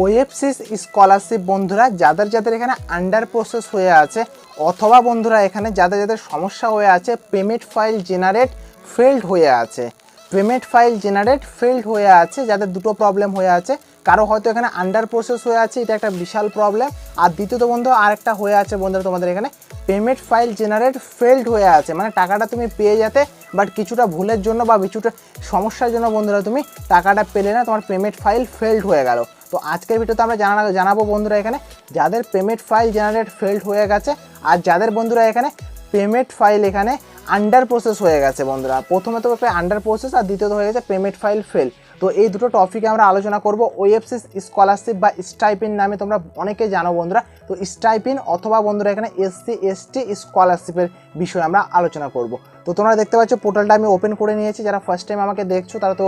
ওএফসিস scholarship বন্ধুরা যাদের এখানে আন্ডার প্রসেস হয়ে আছে অথবা বন্ধুরা এখানে যাদের সমস্যা হয়ে আছে পেমেন্ট ফাইল জেনারেট ফেল্ড হয়ে আছে, যাদের দুটো প্রবলেম হয়ে আছে, কারো হয়তো এখানে আন্ডার প্রসেস হয়ে আছে, এটা একটা বিশাল প্রবলেম। আর দ্বিতীয়ত বন্ধু আরেকটা হয়ে আছে বন্ধুরা তোমাদের এখানে পেমেন্ট ফাইল জেনারেট ফেল্ড হয়ে আছে, মানে টাকাটা তুমি পেয়ে যেতে বাট কিছুটা ভুলের জন্য বা কিছুটা সমস্যার জন্য বন্ধুরা তুমি টাকাটা পেলে না, তোমার পেমেন্ট ফাইল ফেল্ড হয়ে গেল। তো আজকের ভিডিওতে আমরা জানাবো বন্ধুরা এখানে যাদের পেমেন্ট ফাইল জেনারেট ফেল্ড হয়ে গেছে আর যাদের বন্ধুরা এখানে পেমেন্ট ফাইল এখানে আন্ডার প্রসেস হয়ে গেছে বন্ধুরা। প্রথমে তো একটা আন্ডার প্রসেস আর দ্বিতীয়ত হয়ে গেছে পেমেন্ট ফাইল ফেল। তো এই দুটো টপিকে আমরা আলোচনা করব। ওএফসিস স্কলারশিপ বা স্টাইপিন নামে তোমরা অনেকে জানো বন্ধুরা। তো স্টাইপিন অথবা বন্ধুরা এখানে এসসি এসটি স্কলারশিপের বিষয়ে আমরা আলোচনা করব। তো তোমরা দেখতে পাচ্ছ পোর্টালটা আমি ওপেন করে নিয়েছি। যারা ফার্স্ট টাইম আমাকে দেখছো তারা তো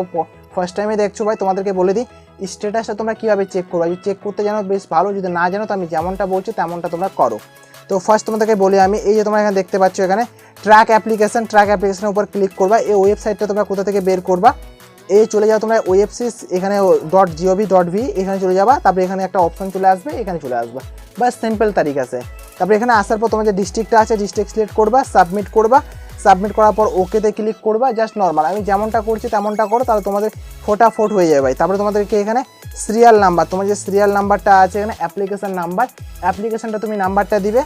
ফার্স্ট টাইমে দেখছো ভাই, তোমাদেরকে বলে দিই স্ট্যাটাসটা তোমরা কীভাবে চেক করবে। যদি চেক করতে জানো বেশ ভালো, যদি না জানো তো আমি যেমনটা বলছি তেমনটা তোমরা করো। তো ফার্স্ট তোমাদেরকে বলি আমি, এই যে তোমরা এখানে দেখতে পাচ্ছ এখানে ট্র্যাক অ্যাপ্লিকেশনের উপর ক্লিক করবা। এই ওয়েবসাইটটা তোমরা কোথা থেকে বের করবা, এই চলে যাও তোমরা ওএফসিস এখানে .gov.v এখানে চলে যাবা। তারপরে এখানে একটা অপশন চলে আসবে, এখানে চলে আসবা, বাস সিম্পল তারিখ আছে। তারপরে এখানে আসার পর তোমার যে ডিস্ট্রিক্টটা আছে ডিস্ট্রিক্ট সিলেক্ট করবা, সাবমিট করার পর ওকেতে ক্লিক করবা। জাস্ট নর্মাল আমি যেমনটা করছি তেমনটা করো, তাহলে তোমাদের ফটাফট হয়ে যাবে ভাই। তারপরে তোমাদেরকে এখানে সিরিয়াল নাম্বার, তোমার যে সিরিয়াল নাম্বারটা আছে এখানে অ্যাপ্লিকেশনটা তুমি নাম্বারটা দিবে।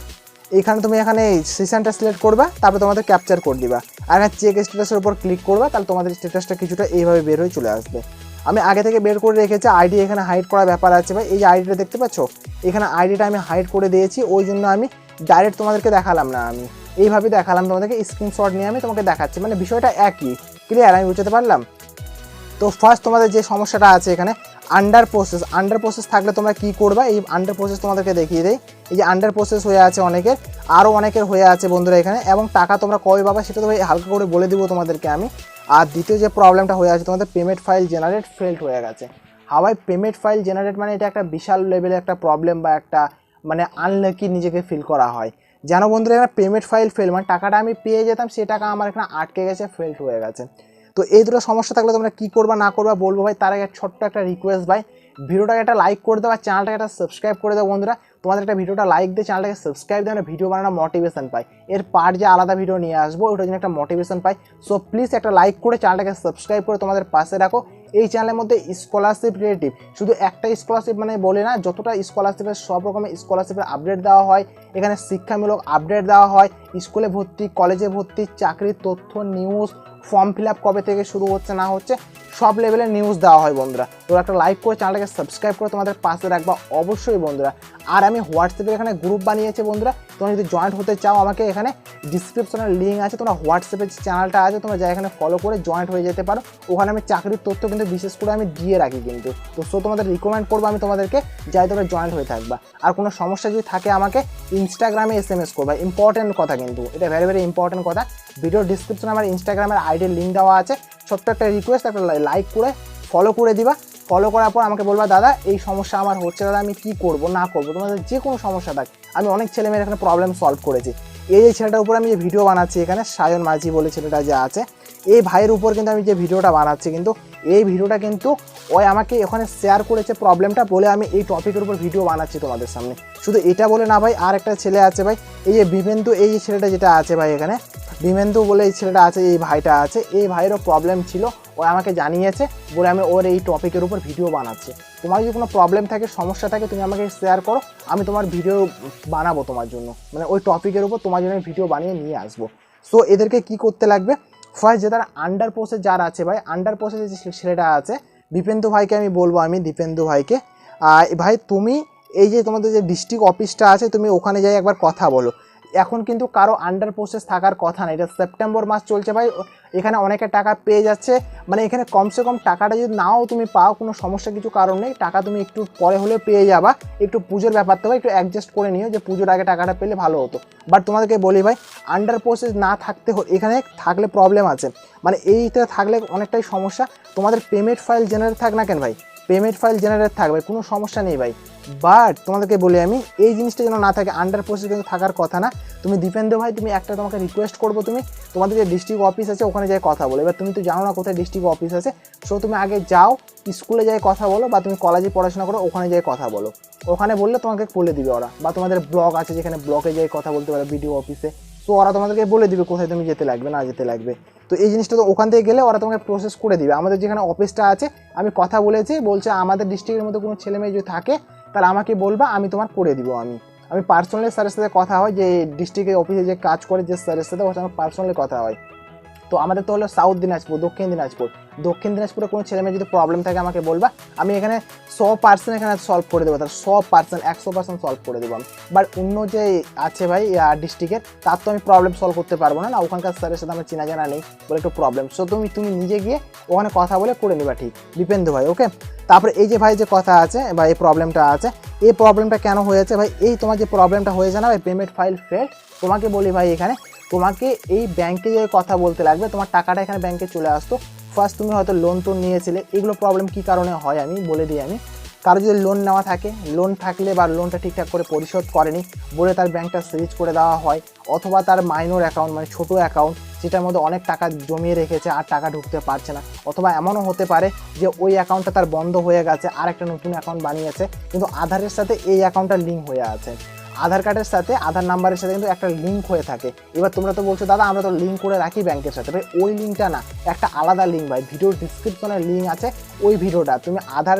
এখানে তুমি এখানে সেশনটা সিলেক্ট করবা, তারপরে তোমাদের ক্যাপচার কোড দিবা আর এখানে চেক স্ট্যাটাসের উপর ক্লিক করবা। তাহলে তোমাদের স্ট্যাটাসটা কিছুটা এইভাবে বের হয়ে চলে আসবে। আমি আগে থেকে বের করে রেখেছি, আইডি এখানে হাইড করার ব্যাপার আছে ভাই। এই যে আইডিটা দেখতে পাচ্ছ এখানে আইডিটা আমি হাইড করে দিয়েছি, ওই জন্য আমি ডাইরেক্ট তোমাদেরকে দেখালাম না, আমি এইভাবে দেখালাম তোমাদেরকে, স্ক্রিনশট নিয়ে আমি তোমাকে দেখাচ্ছি, মানে বিষয়টা একই। ক্লিয়ার? আমি বুঝতে পারলাম। তো ফার্স্ট তোমাদের যে সমস্যাটা আছে এখানে আন্ডার প্রসেস থাকলে তোমরা কি করবা, এই আন্ডার প্রসেস তোমাদেরকে দেখিয়ে দেই। এই যে আন্ডার প্রসেস হয়ে আছে অনেকের, আরও অনেকের হয়ে আছে বন্ধুরা এখানে, এবং টাকা তোমরা কবে পাবা সেটা তো ভাই হালকা করে বলে দিব তোমাদেরকে আমি। আর দ্বিতীয় যে প্রবলেমটা হয়ে আছে তোমাদের পেমেন্ট ফাইল জেনারেট ফেল্ড হয়ে গেছে। হাওয়াই পেমেন্ট ফাইল জেনারেট মানে এটা একটা বিশাল লেভেলের একটা প্রবলেম বা একটা মানে আনলাকি নিজেকে ফিল করা হয়। জানো বন্ধুরা এখানে পেমেন্ট ফাইল ফেল মানে টাকাটা আমি পেয়ে যেতাম, সে টাকা আমার এখানে আটকে গেছে, ফেল্ড হয়ে গেছে। তো এই দুটো সমস্যা থাকলে তোমরা কী করবা না করবা বলবো ভাই। তার আগে ছোট্ট একটা রিকোয়েস্ট ভাই, ভিডিওটাকে একটা লাইক করে দাও আর চ্যানেলটাকে একটা সাবস্ক্রাইব করে দাও বন্ধুরা। তোমাদের একটা ভিডিওটা লাইক দিয়ে চ্যানেলটাকে সাবস্ক্রাইব দিয়ে আমরা ভিডিও বানানোর মোটিভেশন পাই, এর পার যে আলাদা ভিডিও নিয়ে আসবো ওটার জন্য একটা মোটিভেশন পাই। সো প্লিজ একটা লাইক করে চ্যানেলটাকে সাবস্ক্রাইব করে তোমাদের পাশে রাখো। এই চ্যানেলের মধ্যে স্কলারশিপ রিলেটিভ শুধু একটা স্কলারশিপ মানে বলে না, যতটা স্কলারশিপের সব রকমের স্কলারশিপের আপডেট দেওয়া হয় এখানে, শিক্ষামূলক আপডেট দেওয়া হয়, স্কুলে ভর্তি, কলেজে ভর্তি, চাকরির তথ্য, নিউজ, ফর্ম ফিল আপ কবে থেকে শুরু হচ্ছে না হচ্ছে সব লেভেলের নিউজ দেওয়া হয় বন্ধুরা। তো একটা লাইক করে চ্যানেলটাকে সাবস্ক্রাইব করে তোমাদের পাশে রাখবা অবশ্যই বন্ধুরা। আর আমি হোয়াটসঅ্যাপে এখানে গ্রুপ বানিয়েছি বন্ধুরা, তোমরা যদি জয়েন্ট হতে চাও আমাকে এখানে ডিসক্রিপশনের লিঙ্ক আছে, তোমরা হোয়াটসঅ্যাপের যে চ্যানেলটা আছে তোমরা যা এখানে ফলো করে জয়েন্ট হয়ে যেতে পারো। ওখানে আমি চাকরির তথ্য কিন্তু বিশেষ করে আমি দিয়ে রাখি কিন্তু। তো সো তোমাদের রিকমেন্ড করবো আমি তোমাদেরকে, যাই তোমরা জয়েন্ট হয়ে থাকবা। আর কোনো সমস্যা যদি থাকে আমাকে ইনস্টাগ্রামে SMS করবা, ইম্পর্টেন্ট কথা কিন্তু, এটা ভেরি ভেরি ইম্পর্টেন্ট কথা। ভিডিও ডিসক্রিপশনে আমার ইনস্টাগ্রামের আইডির লিঙ্ক দেওয়া আছে। ছোট্ট একটা রিকোয়েস্ট, একটা লাইক করে ফলো করে দিবা। ফলো করার পর আমাকে বলবা দাদা এই সমস্যা আমার হচ্ছে, দাদা আমি কী করবো না করবো, তোমাদের যে কোনো সমস্যা থাকে। আমি অনেক ছেলেমেয়ের এখানে প্রবলেম সলভ করেছি। এই যে ছেলেটার উপর আমি যে ভিডিও বানাচ্ছি এখানে, সায়ন মাঝি বলে ছেলেটা যে আছে, এই ভাইয়ের উপর কিন্তু আমি যে ভিডিওটা বানাচ্ছি কিন্তু এই ভিডিওটা কিন্তু ওই আমাকে ওখানে শেয়ার করেছে প্রবলেমটা বলে আমি এই টপিকের উপর ভিডিও বানাচ্ছি তোমাদের সামনে। শুধু এটা বলে না ভাই, আর একটা ছেলে আছে ভাই, এই যে বিমেন্দু, এই যে ছেলেটা যেটা আছে ভাই এখানে বিমেন্দু বলে এই ছেলেটা আছে, এই ভাইটা আছে, এই ভাইয়েরও প্রবলেম ছিল, ও আমাকে জানিয়েছে বলে আমি ওর এই টপিকের উপর ভিডিও বানাচ্ছি। তোমার যদি কোনো প্রবলেম থাকে, সমস্যা থাকে, তুমি আমাকে শেয়ার করো, আমি তোমার ভিডিও বানাবো তোমার জন্য, মানে ওই টপিকের উপর তোমার জন্য ভিডিও বানিয়ে নিয়ে আসবো। সো এদেরকে কি করতে লাগবে, ফার্স্ট যে তারা আন্ডার প্রসেস যারা আছে ভাই, আন্ডার প্রসেসে যে ছেলেটা আছে দীপেন্দু ভাইকে আমি বলবো, আমি দীপেন্দু ভাইকে ভাই তুমি এই যে তোমাদের যে ডিস্ট্রিক্ট অফিসটা আছে তুমি ওখানে যাই একবার কথা বলো। এখন কিন্তু কারো আন্ডার প্রসেস থাকার কথা না, এটা সেপ্টেম্বর মাস চলছে ভাই, এখানে অনেকে টাকা পেয়ে যাচ্ছে, মানে এখানে কমসে কম টাকাটা যদি নাও তুমি পাও কোনো সমস্যা কিছু কারণ নেই, টাকা তুমি একটু পরে হলেও পেয়ে যাবা। একটু পুজোর ব্যাপার তো ভাই, একটু অ্যাডজাস্ট করে নিও যে পুজোর আগে টাকাটা পেলে ভালো হতো। বাট তোমাদেরকে বলি ভাই আন্ডার প্রসেস না থাকতে এখানে থাকলে প্রবলেম আছে, মানে এইটা থাকলে অনেকটাই সমস্যা। তোমাদের পেমেন্ট ফাইল জেনারেট থাক না কেন ভাই, পেমেন্ট ফাইল জেনারেট থাকবে, কোনো সমস্যা নেই ভাই। বাট তোমাদেরকে বলি আমি এই জিনিসটা যেন না থাকে, আন্ডার প্রসেস কিন্তু থাকার কথা না। তুমি দীপেন্দ্র ভাই তুমি একটা তোমাকে রিকোয়েস্ট করবো, তুমি তোমাদের যে ডিস্ট্রিক্ট অফিস আছে ওখানে যাই কথা বলো। এবার তুমি তো জানো না কোথায় ডিস্ট্রিক্ট অফিস আছে, সো তুমি আগে যাও স্কুলে যাই কথা বলো বা তুমি কলেজে পড়াশোনা করো ওখানে যাই কথা বলো। ওখানে বললে তোমাকে বলে দিবে ওরা, বা তোমাদের ব্লক আছে যেখানে ব্লকে যাই কথা বলতে পারো বিডিও অফিসে, তো ওরা তোমাদেরকে বলে দিবে কোথায় তুমি যেতে লাগবে না যেতে লাগবে। তো এই জিনিসটা তো ওখান থেকে গেলে ওরা তোমাকে প্রসেস করে দিবে। আমাদের যেখানে অফিসটা আছে আমি কথা বলেছি, বলছে আমাদের ডিস্ট্রিক্টের মধ্যে কোনো ছেলে মেয়ে যদি থাকে তাহলে আমাকে বলবা, আমি তোমার করে দিব। আমি পার্সোনালি স্যারের সাথে কথা হয়, যে ডিস্ট্রিক্টের অফিসে যে কাজ করে যে স্যারের সাথে ওর সঙ্গে পার্সোনালি কথা হয়। তো আমাদের তো হলো সাউথ দিনাজপুর, দক্ষিণ দিনাজপুরে কোনো ছেলে মেয়ে যদি প্রবলেম থাকে আমাকে বলবা, আমি এখানে 100% এখানে সলভ করে দেবো, তার 100% সলভ করে দেবো আমি। বাট অন্য যে আছে ভাই ডিস্ট্রিক্টের, তার তো আমি প্রবলেম সলভ করতে পারবো না, ওখানকার স্যারের সাথে আমার চেনা জানা নেই বলে একটু প্রবলেম। সো তুমি নিজে গিয়ে ওখানে কথা বলে করে নিবা, ঠিক দীপেন্দ্র ভাই, ওকে। তারপরে এই যে ভাই যে কথা আছে বা এই প্রবলেমটা আছে, এই প্রবলেমটা কেন হয়েছে ভাই, এই তোমার যে প্রবলেমটা হয়েছে না ভাই, পেমেন্ট ফাইল ফেল্ড, তোমাকে বলি ভাই এখানে তোমাকে এই ব্যাংকে যে কথা বলতে লাগবে, তোমার টাকাটা এখানে ব্যাংকে চলে আসতো। ফার্স্ট তুমি হয়তো লোন টোন নিয়েছিলে, এগুলো প্রবলেম কী কারণে হয় আমি বলে দিই। আমি কারো যদি লোন নেওয়া থাকে, লোন থাকলে বা লোনটা ঠিকঠাক করে পরিশোধ করেনি বলে তার ব্যাংকটা সিজ করে দেওয়া হয়, অথবা তার মাইনর অ্যাকাউন্ট মানে ছোটো অ্যাকাউন্ট যেটার মধ্যে অনেক টাকা জমিয়ে রেখেছে আর টাকা ঢুকতে পারছে না, অথবা এমনও হতে পারে যে ওই অ্যাকাউন্টটা তার বন্ধ হয়ে গেছে আর একটা নতুন অ্যাকাউন্ট বানিয়েছে, কিন্তু আধারের সাথে এই অ্যাকাউন্টটা লিঙ্ক হয়ে আছে, আধার কার্ডের সাথে আধার নাম্বারের সাথে কিন্তু একটা লিঙ্ক হয়ে থাকে। এবার তোমরা তো বলছো দাদা আমরা তো লিঙ্ক করে রাখি ব্যাংকের সাথে, ভাই ওই লিঙ্কটা না, একটা আলাদা লিঙ্ক ভাই, ভিডিওর ডিসক্রিপশনে লিঙ্ক আছে, ওই ভিডিওটা তুমি আধার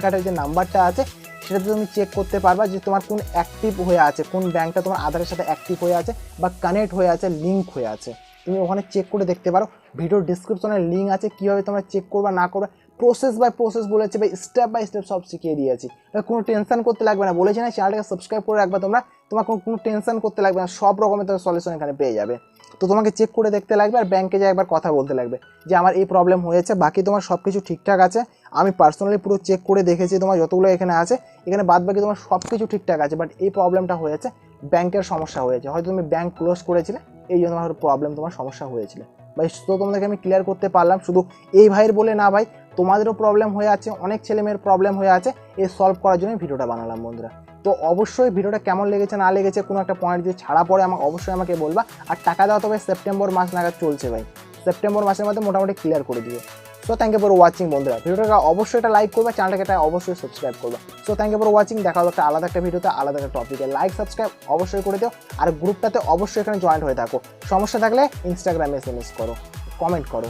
কার্ডের যে নাম্বারটা আছে সেটাতে তুমি চেক করতে পারবা যে তোমার কোন অ্যাক্টিভ হয়ে আছে, কোন ব্যাংকটা তোমার আধারের সাথে অ্যাক্টিভ হয়ে আছে বা কানেক্ট হয়ে আছে, লিঙ্ক হয়ে আছে, তুমি ওখানে চেক করে দেখতে পারো। ভিডিওর ডিসক্রিপশনে লিঙ্ক আছে, কীভাবে তোমরা চেক করবা না করবে প্রসেস বাই প্রসেস বলেছে ভাই, স্টেপ বাই স্টেপ সব শিখিয়ে দিয়েছি। কোনো টেনশন করতে লাগবে না, বলেছি না চ্যানেলটাকে সাবস্ক্রাইব করে রাখবা তোমরা, তোমার কোনো টেনশন করতে লাগবে না, সব রকমের তোমার সলিউশন এখানে পেয়ে যাবে। তো তোমাকে চেক করে দেখতে লাগবে আর ব্যাংকে যাই একবার কথা বলতে লাগবে যে আমার এই প্রবলেম হয়েছে, বাকি তোমার সব কিছু ঠিকঠাক আছে, আমি পার্সোনালি পুরো চেক করে দেখেছি তোমার যতগুলো এখানে আছে, এখানে বাদ বাকি তোমার সব কিছু ঠিকঠাক আছে, বাট এই প্রবলেমটা হয়েছে ব্যাংকের সমস্যা হয়েছে, হয়তো তুমি ব্যাংক ক্লোজ করেছিলে এই জন্য তোমার প্রবলেম তোমার সমস্যা হয়েছিল ভাই। তো তোমাদেরকে আমি ক্লিয়ার করতে পারলাম, শুধু এই ভাইয়ের বলে না ভাই, তোমাদেরও প্রবলেম হয়ে আছে, অনেক ছেলেমেয়ের প্রবলেম হয়ে আছে, এই সলভ করার জন্য ভিডিওটা বানালাম বন্ধুরা। তো অবশ্যই ভিডিওটা কেমন লেগেছে না লেগেছে কোনো একটা পয়েন্ট দিয়ে ছাড়া পড়ে অবশ্যই আমাকে বলবা। আর টাকা দেওয়া তবে সেপ্টেম্বর মাস নাগাদ চলছে ভাই, সেপ্টেম্বর মাসের মধ্যে মোটামুটি ক্লিয়ার করে দিবে। So thank you for watching বন্ধুরা, ভিডিওটা অবশ্যই একটা লাইক করবে, চ্যানেলটাকে অবশ্যই সাবস্ক্রাইব করবে। So thank you for watching, দেখা হবে একটা আলাদা একটা ভিডিওতে আলাদা একটা টপিকে, লাইক সাবস্ক্রাইব অবশ্যই করে দিও, আর গ্রুপটাতে অবশ্যই এখানে জয়েন্ট হয়ে থাকো। সমস্যা থাকলে ইনস্টাগ্রামে SMS করো, কমেন্ট করো।